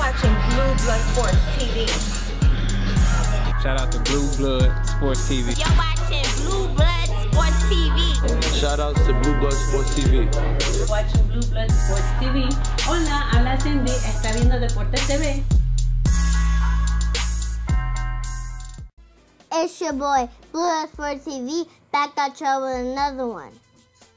watching Blue Blood Sports TV. Shout out to Blue Blood Sports TV. You're watching Blue Blood Sports TV. Shout outs to Blue Blood Sports TV. You're watching Blue Blood Sports TV. Hola, habla Cindy, está viendo Deportes TV. It's your boy, Blue Blood Sports TV, back at y'all with another one.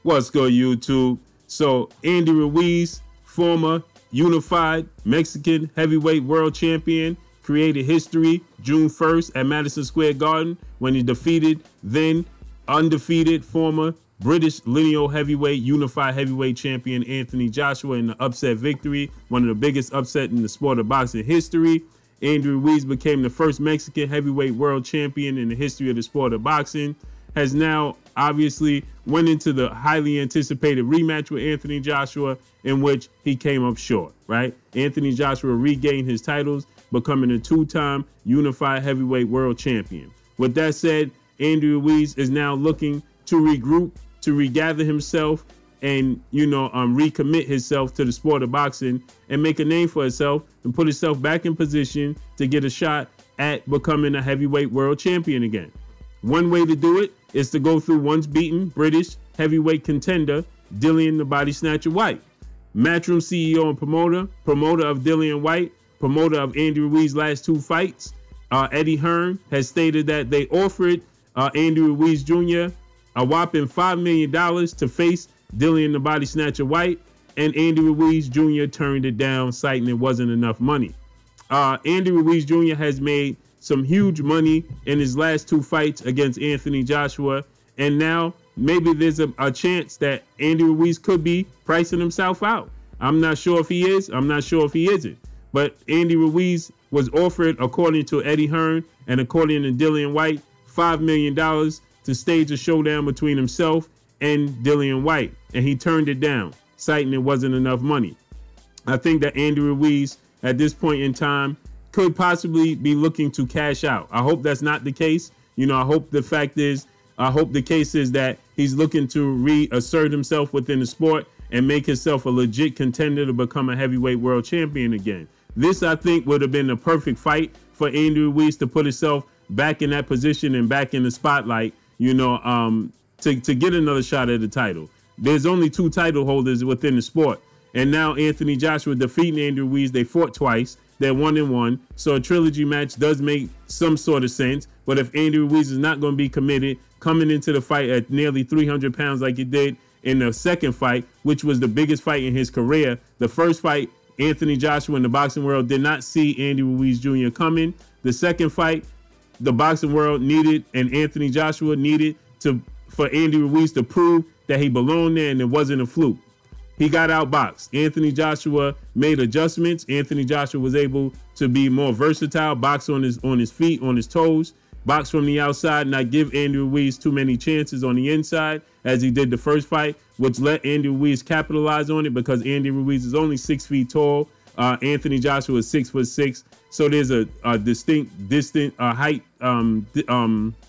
What's good, YouTube? So, Andy Ruiz, former unified Mexican heavyweight world champion, created history June 1st at Madison Square Garden when he defeated then undefeated former British lineal heavyweight unified heavyweight champion Anthony Joshua in the upset victory, one of the biggest upset in the sport of boxing history. Andy Ruiz became the first Mexican heavyweight world champion in the history of the sport of boxing, has now obviously went into the highly anticipated rematch with Anthony Joshua, in which he came up short, right? Anthony Joshua regained his titles, becoming a two-time unified heavyweight world champion. With that said, Andy Ruiz is now looking to regroup, to regather himself, and, recommit himself to the sport of boxing and make a name for himself and put himself back in position to get a shot at becoming a heavyweight world champion again. One way to do it is to go through once beaten British heavyweight contender Dillian the Body Snatcher Whyte. Matchroom CEO and promoter of Dillian Whyte, promoter of Andy Ruiz's last two fights, Eddie Hearn, has stated that they offered Andy Ruiz Jr. a whopping $5 million to face Dillian the Body Snatcher Whyte, and Andy Ruiz Jr. turned it down, citing it wasn't enough money. Andy Ruiz Jr. has made some huge money in his last two fights against Anthony Joshua, and now maybe there's a chance that Andy Ruiz could be pricing himself out. I'm not sure if he is. I'm not sure if he isn't. But Andy Ruiz was offered, according to Eddie Hearn and according to Dillian Whyte, $5 million to stage a showdown between himself and Dillian Whyte, and he turned it down, citing it wasn't enough money. I think that Andy Ruiz, at this point in time, could possibly be looking to cash out. I hope that's not the case. I hope the case is that he's looking to reassert himself within the sport and make himself a legit contender to become a heavyweight world champion again. This, I think, would have been a perfect fight for Andy Ruiz to put himself back in that position and back in the spotlight, to get another shot at the title. There's only two title holders within the sport. And now Anthony Joshua defeating Andy Ruiz. They fought twice. They're 1-1. So a trilogy match does make some sort of sense. But if Andy Ruiz is not going to be committed coming into the fight at nearly 300 pounds like he did in the second fight, which was the biggest fight in his career, the first fight, Anthony Joshua in the boxing world did not see Andy Ruiz Jr. coming. The second fight, the boxing world needed, and Anthony Joshua needed for Andy Ruiz to prove that he belonged there and it wasn't a fluke. He got outboxed. Anthony Joshua made adjustments. Anthony Joshua was able to be more versatile, box on his feet, on his toes, box from the outside, not give Andy Ruiz too many chances on the inside as he did the first fight, which let Andy Ruiz capitalize on it because Andy Ruiz is only 6 feet tall. Anthony Joshua is 6'6", so there's a distinct height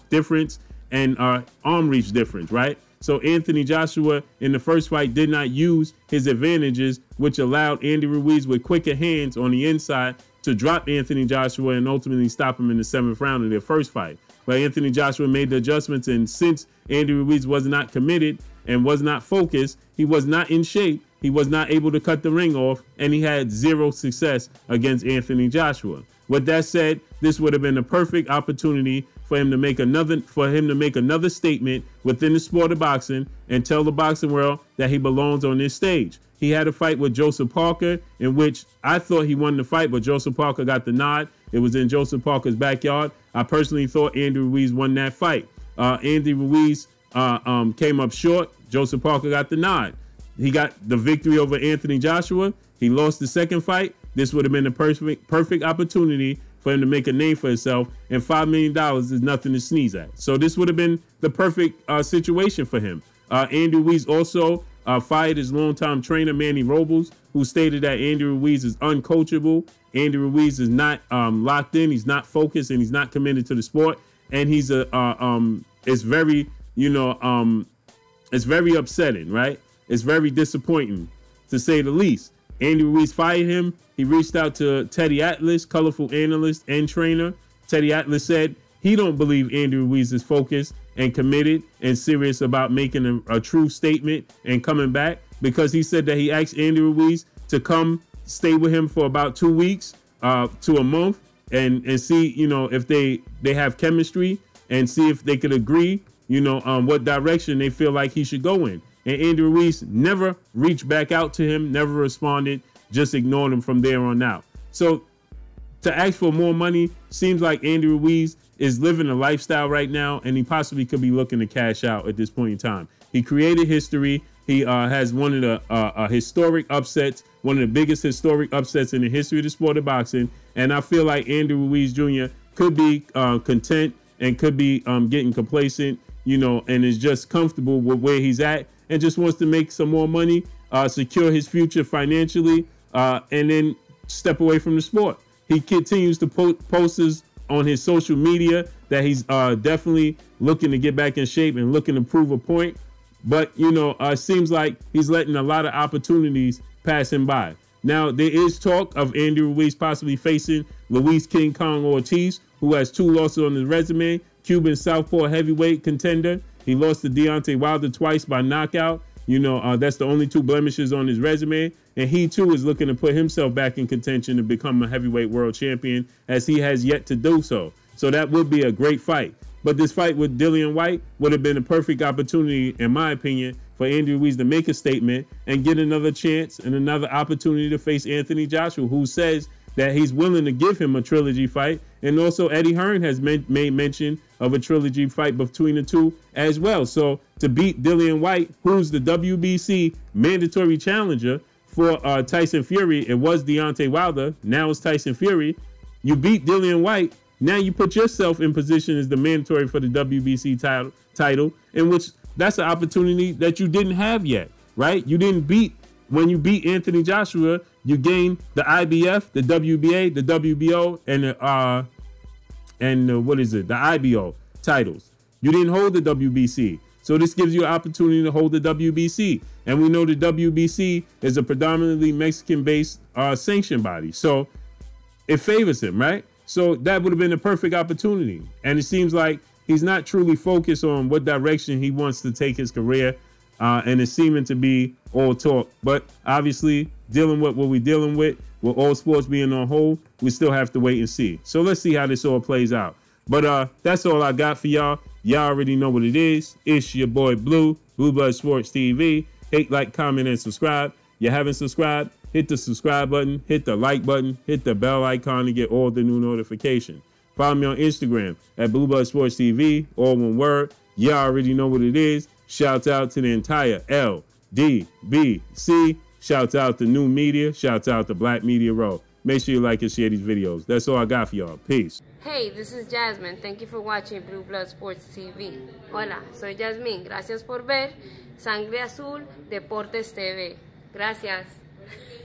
difference and arm reach difference, right? So Anthony Joshua in the first fight did not use his advantages, which allowed Andy Ruiz with quicker hands on the inside to drop Anthony Joshua and ultimately stop him in the 7th round of their first fight. But Anthony Joshua made the adjustments, and since Andy Ruiz was not committed and was not focused, he was not in shape, he was not able to cut the ring off, and he had zero success against Anthony Joshua. With that said, this would have been a perfect opportunity for him to make another statement within the sport of boxing and tell the boxing world that he belongs on this stage. He had a fight with Joseph Parker in which I thought he won the fight, but Joseph Parker got the nod. It was in Joseph Parker's backyard. I personally thought Andy Ruiz won that fight. Andy Ruiz came up short. Joseph Parker got the nod. He got the victory over Anthony Joshua. He lost the second fight. This would have been a perfect opportunity for him to make a name for himself, and $5 million is nothing to sneeze at. So this would have been the perfect situation for him. Andy Ruiz also fired his longtime trainer, Manny Robles, who stated that Andy Ruiz is uncoachable. Andy Ruiz is not locked in. He's not focused, and he's not committed to the sport. And he's it's very, it's very upsetting, right? It's very disappointing, to say the least. Andy Ruiz fired him. He reached out to Teddy Atlas, colorful analyst and trainer. Teddy Atlas said he don't believe Andy Ruiz is focused and committed and serious about making a true statement and coming back, because he said that he asked Andy Ruiz to come stay with him for about 2 weeks to a month and see, you know, if they have chemistry and see if they could agree, you know, on what direction they feel like he should go in. And Andy Ruiz never reached back out to him, never responded, just ignored him from there on out. So to ask for more money seems like Andy Ruiz is living a lifestyle right now, and he possibly could be looking to cash out at this point in time. He created history. He has one of the historic upsets, one of the biggest historic upsets in the history of the sport of boxing. And I feel like Andy Ruiz Jr. could be content and could be getting complacent, you know, and is just comfortable with where he's at and just wants to make some more money, secure his future financially, and then step away from the sport. He continues to post on his social media that he's definitely looking to get back in shape and looking to prove a point. But, you know, it seems like he's letting a lot of opportunities pass him by. Now, there is talk of Andy Ruiz possibly facing Luis King Kong Ortiz, who has 2 losses on his resume. Cuban southpaw heavyweight contender. He lost to Deontay Wilder twice by knockout. You know, that's the only 2 blemishes on his resume. And he, too, is looking to put himself back in contention to become a heavyweight world champion, as he has yet to do so. So that would be a great fight. But this fight with Dillian Whyte would have been a perfect opportunity, in my opinion, for Andy Ruiz to make a statement and get another chance and another opportunity to face Anthony Joshua, who says that he's willing to give him a trilogy fight. And also Eddie Hearn has made mention of a trilogy fight between the two as well. So to beat Dillian Whyte, who's the WBC mandatory challenger for Tyson Fury, it was Deontay Wilder, now it's Tyson Fury. You beat Dillian Whyte, now you put yourself in position as the mandatory for the WBC title, in which that's an opportunity that you didn't have yet, right? You didn't beat, when you beat Anthony Joshua, you gained the IBF, the WBA, the WBO, and the IBO titles. You didn't hold the WBC. So this gives you an opportunity to hold the WBC. And we know the WBC is a predominantly Mexican-based sanction body. So it favors him, right? So that would have been a perfect opportunity. And it seems like he's not truly focused on what direction he wants to take his career. And it's seeming to be all talk. But obviously, dealing with what we're dealing with all sports being on hold, we still have to wait and see. So let's see how this all plays out. But that's all I got for y'all. Y'all already know what it is. It's your boy Blue, Blue Blood Sports TV. Hate, like, comment, and subscribe. You haven't subscribed? Hit the subscribe button, hit the like button, hit the bell icon to get all the new notifications. Follow me on Instagram at Blue Blood Sports TV, all one word. Y'all already know what it is. Shout out to the entire LDBC. Shout out to New Media. Shout out to Black Media Row. Make sure you like and share these videos. That's all I got for y'all. Peace. Hey, this is Jasmine. Thank you for watching Blue Blood Sports TV. Hola, soy Jasmine. Gracias por ver Sangre Azul Deportes TV. Gracias.